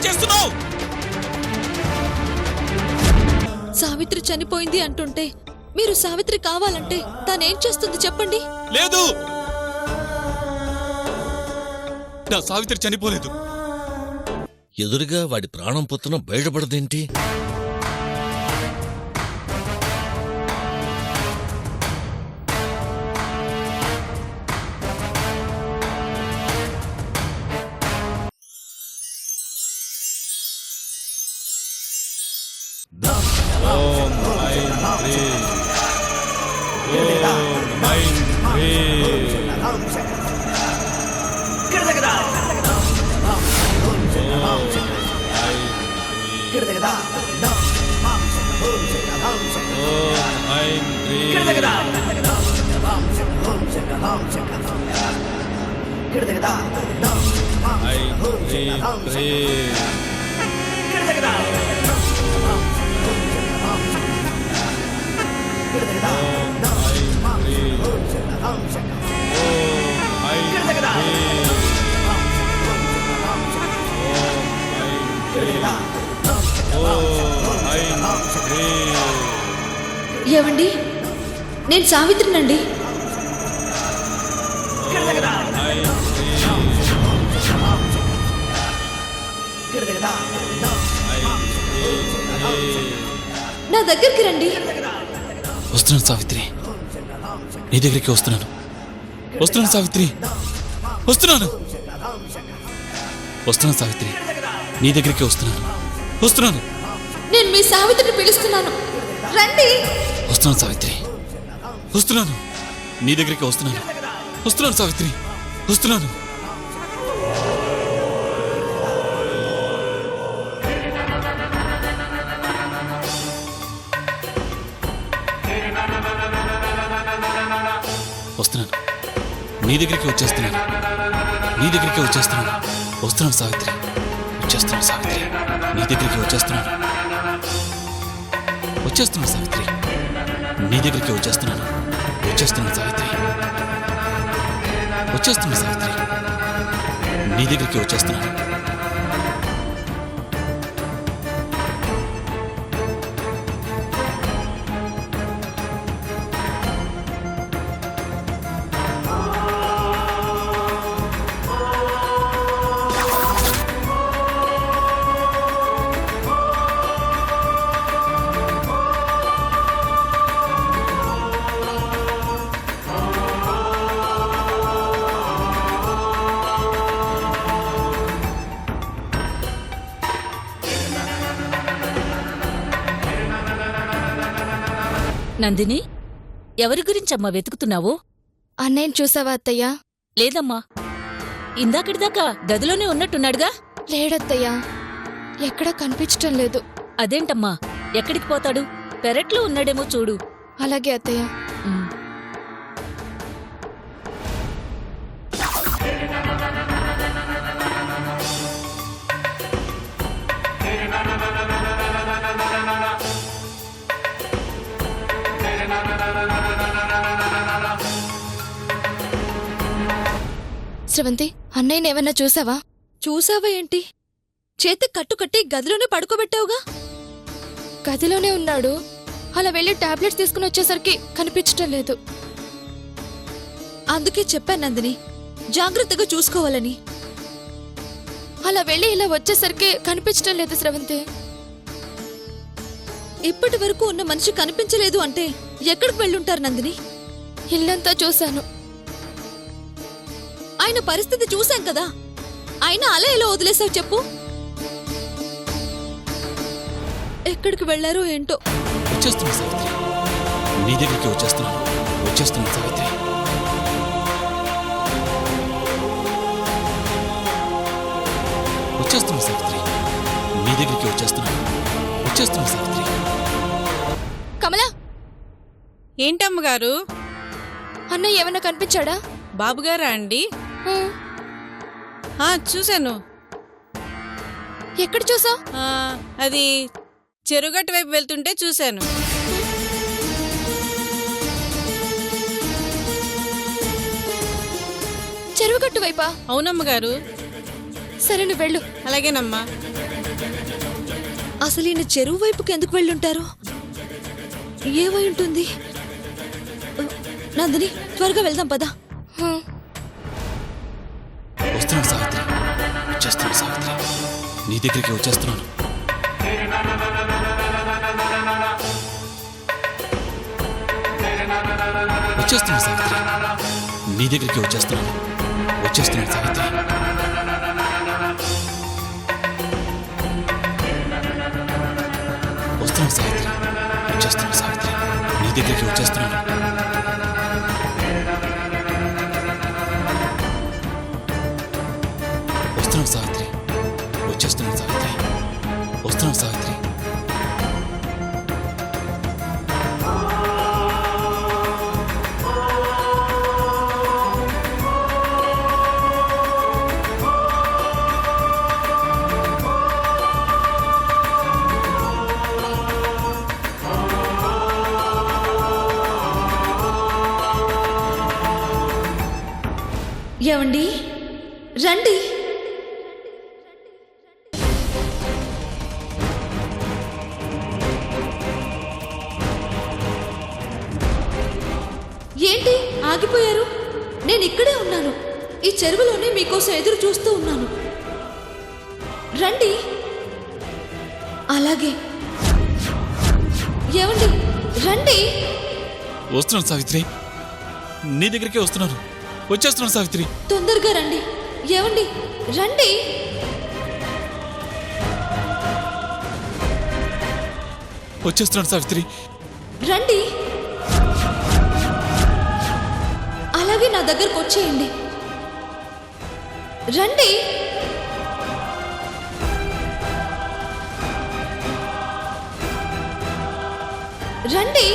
చేస్తున్నావు? సావిత్రి చనిపోయింది అంటుంటే మీరు సావిత్రి కావాలంటే తానేం చేస్తుంది చెప్పండి. లేదు, నా సావిత్రి చనిపోలేదు. ఎదురుగా వాడి ప్రాణం పొత్తున బయటపడదేంటి? ఓం ఐం హ్రీం. ఓం ఐం హ్రీం. ఏవండి, నేను సావిత్రినండి. నా దగ్గరికి రండి. వస్తున్నాను సావిత్రి, నీ దగ్గరికి వస్తున్నాను. వస్తున్నాను సావిత్రి, వస్తున్నాను. వస్తున్నాను సావిత్రి, నీ దగ్గరికి వస్తున్నాను. వస్తున్నాను. నేను మీ సావిత్రిని పిలుస్తున్నాను, రండి. వస్తున్నాను సావిత్రి, వస్తున్నాను. నీ దగ్గరికి వస్తున్నాను. వస్తున్నాను సావిత్రి, వస్తున్నాను. వస్తున్నాను. నీ దగ్గరికి వచ్చేస్తున్నాను. నీ దగ్గరికి వచ్చేస్తున్నాను. వస్తున్నాను సావిత్రి, వచ్చేస్తున్నాను సావిత్రి. నీ దగ్గరికి వచ్చేస్తున్నాను. వచ్చేస్తున్నాను సావిత్రి, నీ దగ్గరికి వచ్చేస్తున్నాను. వచ్చేస్తున్నాను సావిత్రి, వచ్చేస్తున్నాను సావిత్రి. నీ దగ్గరికి వచ్చేస్తున్నాను. నందిని, ఎవరి గురించమ్మా వెతుకుతున్నావు? అన్నయ్యని చూసావా అత్తయ్యా? లేదమ్మా, ఇందాకటిదాకా గదిలోనే ఉన్నట్టున్నాడుగా. లేడత్తయ్యా, ఎక్కడా కనిపించటం లేదు. అదేంటమ్మా, ఎక్కడికి పోతాడు? పెరట్లో ఉన్నాడేమో చూడు. అలాగే అత్తయ్య. ఉమ్. శ్రవంతి, అన్నయ్యని ఏమన్నా చూసావా? చూసావా ఏంటి? చేతి కట్టుకట్టి గదిలోనే పడుకోబెట్టావుగా. గదిలోనే ఉన్నాడు. అలా వెళ్ళి టాబ్లెట్స్ తీసుకుని వచ్చేసరికి కనిపించటం లేదు. అందుకే చెప్పాను నందిని, జాగ్రత్తగా చూసుకోవాలని. అలా వెళ్ళి ఇలా వచ్చేసరికి కనిపించటం లేదు శ్రవంతి. ఇప్పటి వరకు ఉన్న మనిషి కనిపించలేదు అంటే ఎక్కడికి వెళ్ళుంటారు నందిని? ఇల్లంతా చూశాను. ఆయన పరిస్థితి చూశాం కదా. ఆయన అలా ఎలా వదిలేసావు చెప్పు? ఎక్కడికి వెళ్లారో ఏంటో. వచ్చేస్తున్నా సావిత్రి, నీ దగ్గరికి వచ్చేస్తున్నాను. వచ్చేస్తున్నాను సావిత్రి. వచ్చేస్తున్నా సావిత్రి, నీ దగ్గరికి వచ్చేస్తున్నాను. వచ్చేస్తున్నా సావిత్రి. కమలా, ఏంటమ్మగారు? అన్నయ్య ఏమన్నా కనిపించాడా? బాబుగారా అండి? చూశాను. ఎక్కడ చూసావు? అది చెరుగట్టు వైపు వెళ్తుంటే చూశాను. చెరువుగట్టు వైపా? అవునమ్మగారు. సరే నువ్వు వెళ్ళు. అలాగేనమ్మా. అసలు ఈయన చెరువు వైపుకి ఎందుకు వెళ్ళుంటారు? ఏమై ఉంటుంది? నందిని, త్వరగా వెళ్దాం పదా. వస్తున్నాను సావిత్రి, వచ్చేస్తున్నాను సావిత్రి, నీ దగ్గరికి వచ్చేస్తున్నాను. వచ్చేస్తున్నాను సావిత్రి, నీ దగ్గరికి వచ్చేస్తున్నాను. వచ్చేస్తున్నాను సావిత్రి. వస్తున్నాను సావిత్రి, వచ్చేస్తున్నాను సావిత్రి, నీ దగ్గరికి వచ్చేస్తున్నాను. వస్తున్నాను సావిత్రి, వచ్చేస్తున్నాను సావిత్రి, వస్తున్నాను సావిత్రి. ఏమండి, రండి. ఏంటి ఆగిపోయారు? నేను ఇక్కడే ఉన్నాను. ఈ చెరువులోనే మీకోసం ఎదురు చూస్తూ ఉన్నాను. రండి. అలాగే. ఏమండి, రండి. వస్తున్నాను సావిత్రి, నీ దగ్గరికే వస్తున్నాను. వచ్చేస్తున్నాను సావిత్రి. తొందరగా రండి. ఏమండి, రండి. వచ్చేస్తున్నాను సావిత్రి. రండి. అలాగే నా దగ్గరకు వచ్చేయండి. రండి. రండి.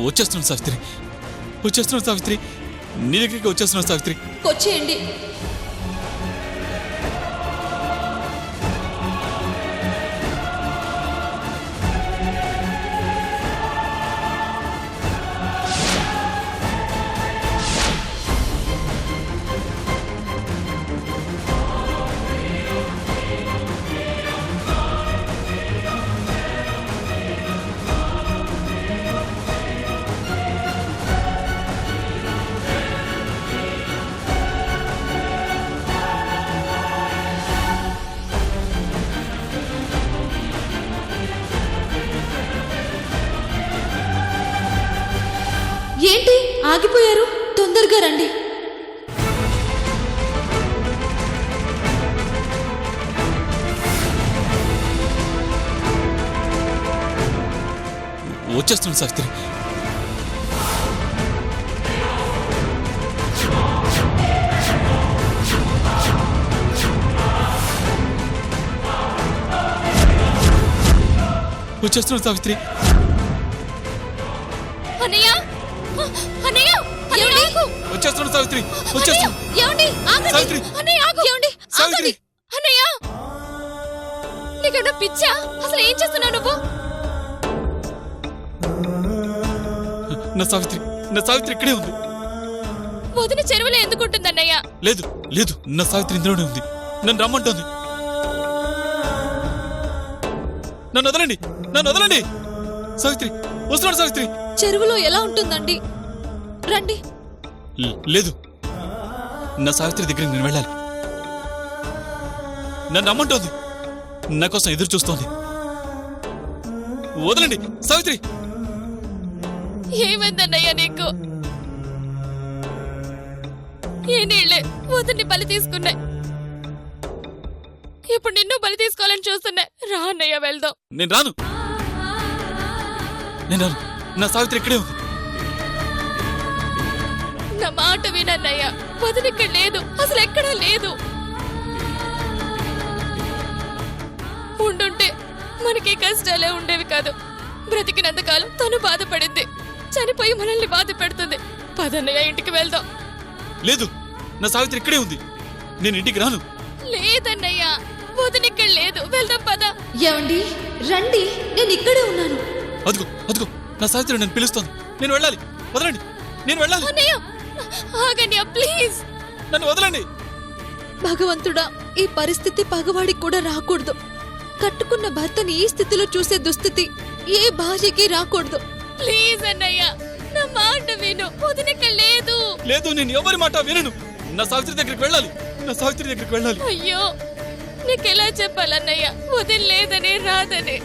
వచ్చేస్తున్నాను సావిత్రి, వచ్చేస్తున్నాను సావిత్రి, నీ దగ్గరికి వచ్చేస్తున్నాను సావిత్రి. వచ్చేయండి. ఏంటి ఆగిపోయారు? తొందరగా రండి. వచ్చేస్తున్నాను సావిత్రి. వచ్చేస్తున్నాను సావిత్రి. అన్నయ్య, అన్నయ్య, అన్నయ్య, ఆగు. వచ్చేస్తున్నాను సావిత్రి. వచ్చేస్తున్నాను ఏమండి, ఆగండి. సావిత్రి. అన్నయ్య, ఆగు. ఏమండి, సావిత్రి. ఆగండి. అన్నయ్య, నీకేమైనా పిచ్చా? అసలు ఏం చేస్తున్నావు నువ్వు? నా సావిత్రి, నా సావిత్రి ఇక్కడే ఉంది. వదిన చెరువులో ఎందుకుంటుంది అన్నయ్య? లేదు లేదు, నా సావిత్రి ఇందులోనే ఉంది. నన్ను రమ్మంటోంది. నన్ను వదలండి, నన్ను వదలండి. సావిత్రి, వస్తున్నాడు సావిత్రి. చెరువులో ఎలా ఉంటుందండి? రండి. లేదు, నా సావిత్రి దగ్గరికి నేను వెళ్ళాలి. నన్ను రమ్మంటోంది. నా కోసం ఎదురు చూస్తోంది. వదలండి సావిత్రి. ఏమైందన్నయ్య నీకు? ఏ నీళ్లే వదిన్ని బలి తీసుకున్నాయి. ఇప్పుడు నిన్ను బలి తీసుకోవాలని చూస్తున్నాయి. రా అన్నయ్య, వెళ్దాం. నేను రాను, నేను రాను. నా సావిత్రి ఇక్కడే ఉంది. నా మాట వినన్నయ్య, వదిన ఇక్కడ లేదు, అసలు ఎక్కడా లేదు. ఉండుంటే మనకి కష్టాలే ఉండేవి కాదు. బ్రతికినంతకాలం తను బాధపడింది, చనిపోయి మనల్ని బాధ పెడుతుంది. పదన్నయ్య, ఇంటికి వెళ్దాం. లేదు, నా సావిత్రి ఇక్కడే ఉంది. నేను ఇంటికి రాను. లేదన్నయ్య, వదిన ఇక్కడ లేదు, వెళ్దాం పద. ఏమండి, రండి, నేను ఇక్కడే ఉన్నాను. అదిగో అదిగో, నా సావిత్రి నన్ను పిలుస్తోంది. నేను వెళ్ళాలి. వదలండి, నేను వెళ్ళాలి. అన్నయ్య ఆగన్నయ్య ప్లీజ్. నన్ను వదలండి. భగవంతుడా, ఈ పరిస్థితి పగవాడికి కూడా రాకూడదు. కట్టుకున్న భర్తని ఈ స్థితిలో చూసే దుస్థితి ఏ భార్యకి రాకూడదు. ప్లీజ్ అన్నయ్య, నా మాట విను. వదినక లేదు. లేదు, నేను ఎవరి మాట వినను. నా సావిత్రి దగ్గరికి వెళ్ళాలి. నా సావిత్రి దగ్గరికి వెళ్ళాలి. అయ్యో, నీకెలా చెప్పాలన్నయ్య? వదిలేదని రాదని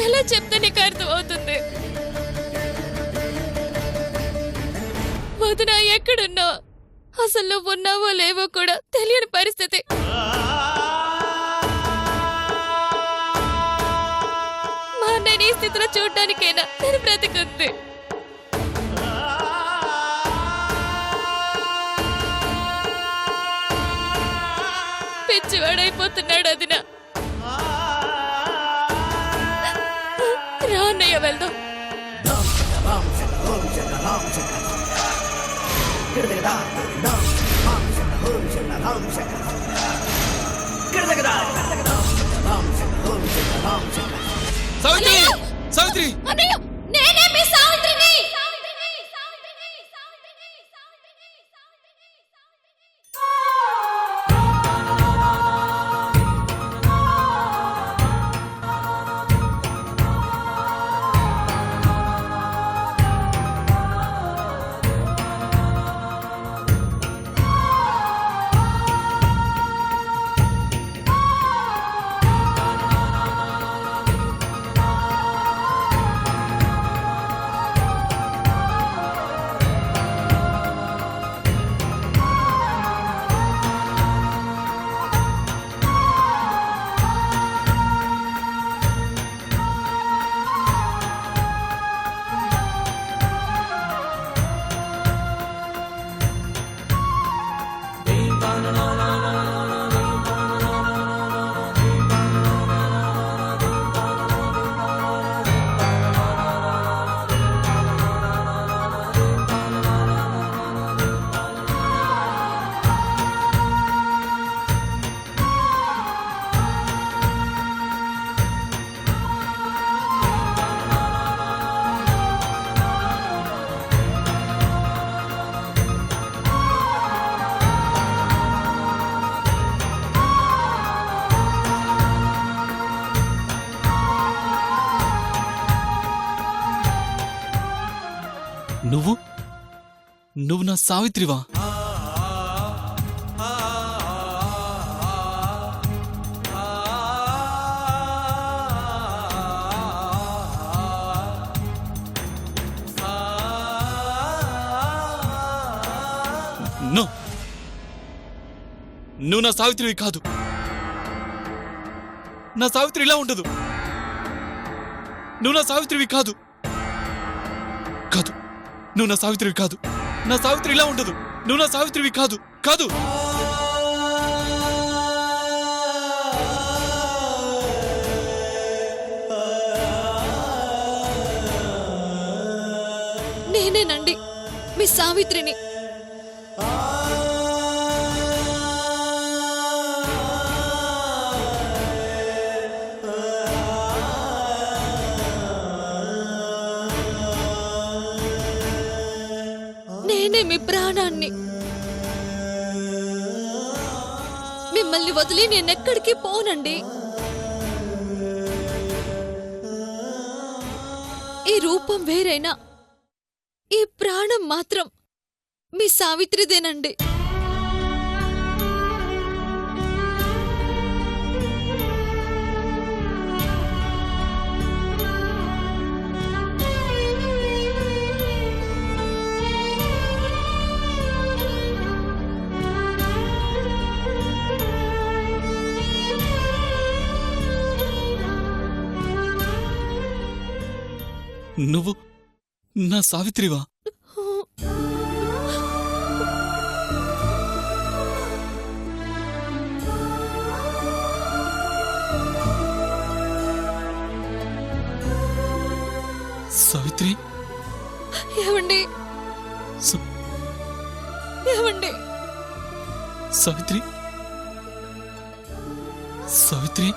ఎలా చెప్తే నీకు అర్థం అవుతుంది? వదిన ఎక్కడున్నావు? అసలు నువ్వు ఉన్నావో లేవో కూడా తెలియని పరిస్థితి. మా అన్నయ్యని ఈ స్థితిలో చూడ్డానికైనా నేను బ్రతికుంది. పిచ్చివాడైపోతున్నాడు అదిన. రా అన్నయ్య వెళ్దాం. సావిత్రి, సావిత్రి. అన్నయ్య, నేనే మీ సావిత్రిని. నువ్వు నా సావిత్రివా? నువ్వు నా సావిత్రివి కాదు. నా సావిత్రి ఇలా ఉండదు. నువ్వు నా సావిత్రివి కాదు. కాదు, నువ్వు నా సావిత్రివి కాదు. నా సావిత్రి ఇలా ఉండదు. నువ్వు నా సావిత్రివి కాదు. కాదు. నేనేనండి మీ సావిత్రిని. నేనే మీ ప్రాణాన్ని. మిమ్మల్ని వదిలి నేనెక్కడికి పోనండి. ఈ రూపం వేరైనా ఈ ప్రాణం మాత్రం మీ సావిత్రిదేనండి. నువ్వు నా సావిత్రివా? సావిత్రి, ఏమండి? ఏమండి? సావిత్రి, సావిత్రి.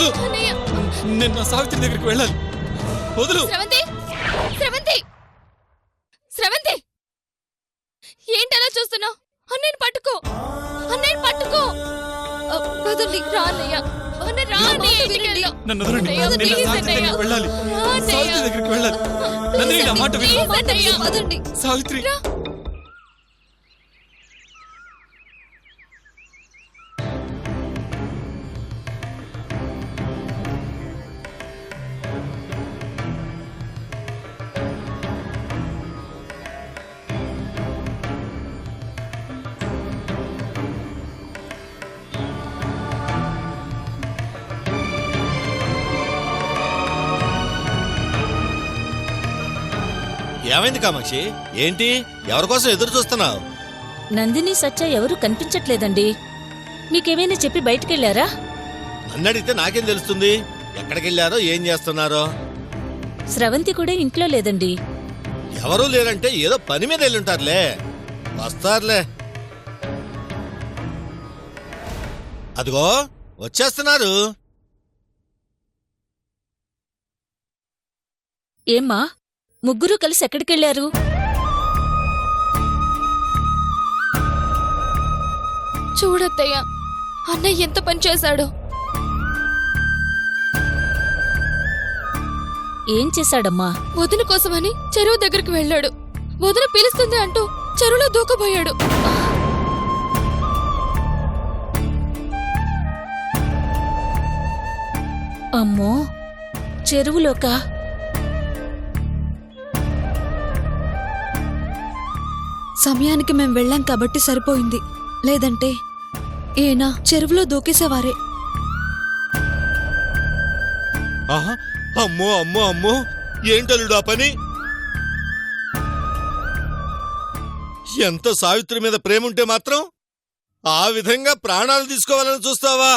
వదులు. అన్నయ్య నేను నా సావిత్రి దగ్గరికి వెళ్ళాలి. వదులు. స్రవంతి స్రవంతి స్రవంతి ఏంటి అలా చూస్తున్నావు? అన్నయ్యని పట్టుకో, అన్నయ్యని పట్టుకో. వదలి రా అన్నయ్య. అన్నయ్య రా అన్నయ్య, ఇంటికి వెళ్దాం. నన్ను వదలండి. అన్నయ్య, నేను నా please సావిత్రి అన్నయ్య. దగ్గరికి వెళ్ళాలి. రా అన్నయ్య. సావిత్రి దగ్గరికి వెళ్ళాలి. నందిని, నా మాట విను. Please అన్నయ్య. వదండి. సావిత్రి. రా. ఏమైంది కామాక్షి? ఏంటి, ఎవరి కోసం ఎదురు చూస్తున్నావు? నందిని సత్య ఎవరూ కనిపించట్లేదండి. మీకేమైనా చెప్పి బయటికెళ్లారా? నన్ను అడిగితే నాకేం తెలుస్తుంది ఎక్కడికెళ్ళారో ఏం చేస్తున్నారో? స్రవంతి కూడా ఇంట్లో లేదండి. ఎవరూ లేరంటే ఏదో పని మీద వెళ్ళుంటారులే. వస్తారులే. అదిగో వచ్చేస్తున్నారు. ఏమ్మా, ముగ్గురు కలిసి ఎక్కడికెళ్లారు? చూడత్తయ్య, అన్నయ్య ఎంత పని చేశాడు. ఏం చేశాడమ్మా? వదిన కోసమని చెరువు దగ్గరికి వెళ్ళాడు. వదిన పిలుస్తుంది అంటూ చెరువులో దూకబోయాడు. అమ్మో, చెరువులోకా? సమయానికి మేం వెళ్ళాం కాబట్టి సరిపోయింది. లేదంటే ఈయన చెరువులో దూకేసేవారే. ఆహా, అమ్మో అమ్మో అమ్మో, ఏంటలుడు ఆ పని? ఎంత సావిత్రి మీద ప్రేమ ఉంటే మాత్రం ఆ విధంగా ప్రాణాలు తీసుకోవాలని చూస్తావా?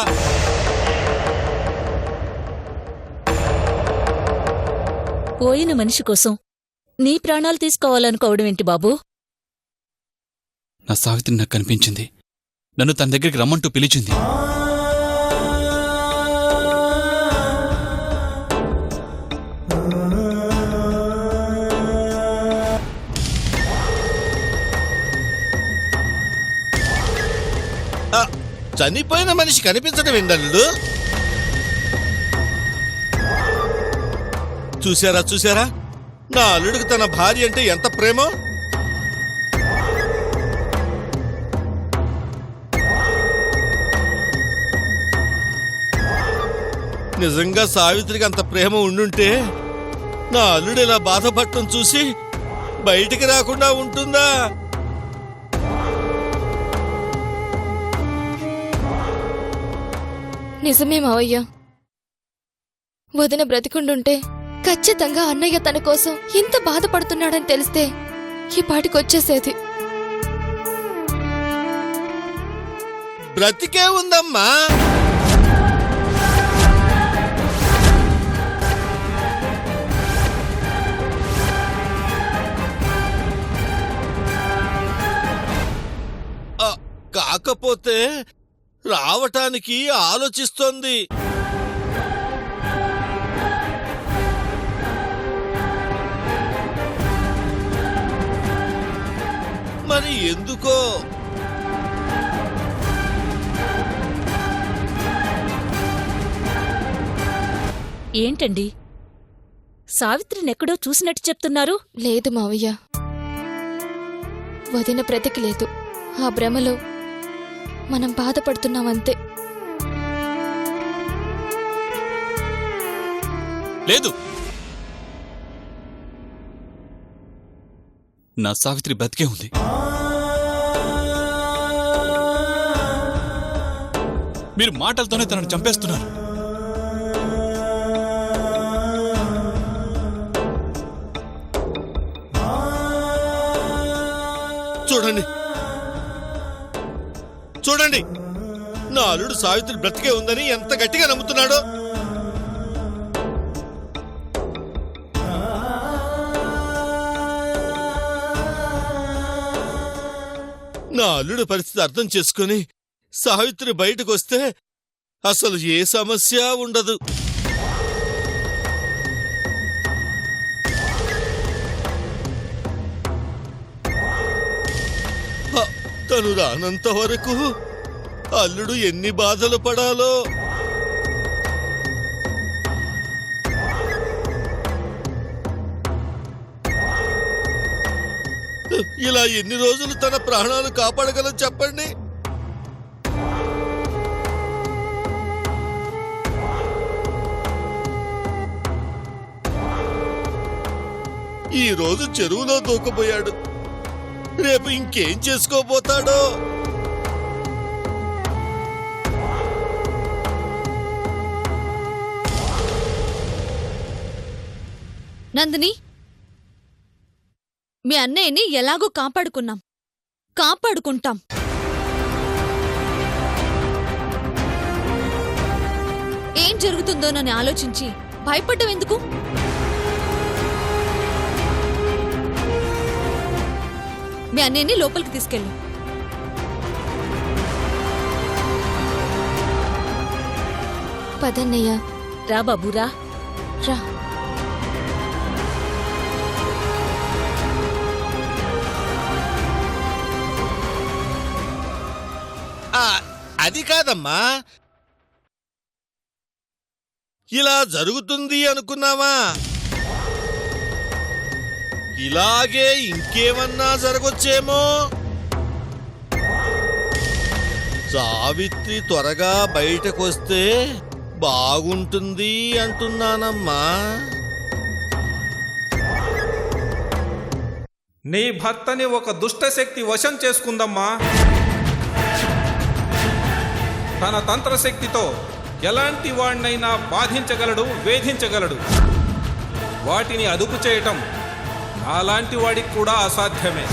పోయిన మనిషి కోసం నీ ప్రాణాలు తీసుకోవాలనుకోవడం ఏంటి బాబూ? నా సావిత్రి నాకు కనిపించింది. నన్ను తన దగ్గరికి రమ్మంటూ పిలిచింది. ఆ, చనిపోయిన మనిషి కనిపించడం ఏంటల్లుడు? చూశారా చూశారా, నా అల్లుడికి తన భార్య అంటే ఎంత ప్రేమో. నిజంగా సావిత్రికి అంత ప్రేమ ఉండుంటే నా అల్లుడు ఇలా బాధపడటం చూసి బయటికి రాకుండా ఉంటుందా? నిజమే మావయ్య. వదిన బ్రతికుండుంటే ఖచ్చితంగా అన్నయ్య తన కోసం ఇంత బాధపడుతున్నాడని తెలిస్తే ఈ పాటికొచ్చేసేది. బ్రతికే ఉందమ్మా. కాకపోతే రావటానికి ఆలోచిస్తోంది. మరి ఎందుకో? ఏంటండి, సావిత్రినెక్కడో చూసినట్టు చెప్తున్నారు? లేదు మావయ్య, వదిన బ్రతికి లేదు. ఆ భ్రమలో మనం బాధపడుతున్నామంతే. లేదు, నా సావిత్రి బతికే ఉంది. మీరు మాటలతోనే తనను చంపేస్తున్నారు. చూడండి చూడండి, నా అల్లుడు సావిత్రి బ్రతికే ఉందని ఎంత గట్టిగా నమ్ముతున్నాడో. నా అల్లుడు పరిస్థితి అర్థం చేసుకుని సావిత్రి బయటకు వస్తే అసలు ఏ సమస్య ఉండదు. తను రానంత వరకు అల్లుడు ఎన్ని బాధలు పడాలో. ఇలా ఎన్ని రోజులు తన ప్రాణాలు కాపాడగలం చెప్పండి. ఈ రోజు చెరువులో దూకపోయాడు, రేపు ఇంకేం చేసుకోబోతాడో. నందిని, మీ అన్నయ్యని ఎలాగో కాపాడుకుంటాం. ఏం జరుగుతుందోనని ఆలోచించి భయపడ్డం ఎందుకు? మీ అన్నయ్యని లోపలికి తీసుకెళ్ళు. పదన్నయ్య. రా బాబురా. రా. అది కాదమ్మా, ఇలా జరుగుతుంది అనుకున్నావా? ఇలాగే ఇంకేమన్నా జరగొచ్చేమో. సావిత్రి త్వరగా బయటకొస్తే బాగుంటుంది అంటున్నానమ్మా. నీ భర్తని ఒక దుష్టశక్తి వశం చేసుకుందమ్మా. తన తంత్రశక్తితో ఎలాంటి వాణ్ణైనా బాధించగలడు, వేధించగలడు. వాటిని అదుపు చేయటం నాలాంటి వాడికి కూడా అసాధ్యమే.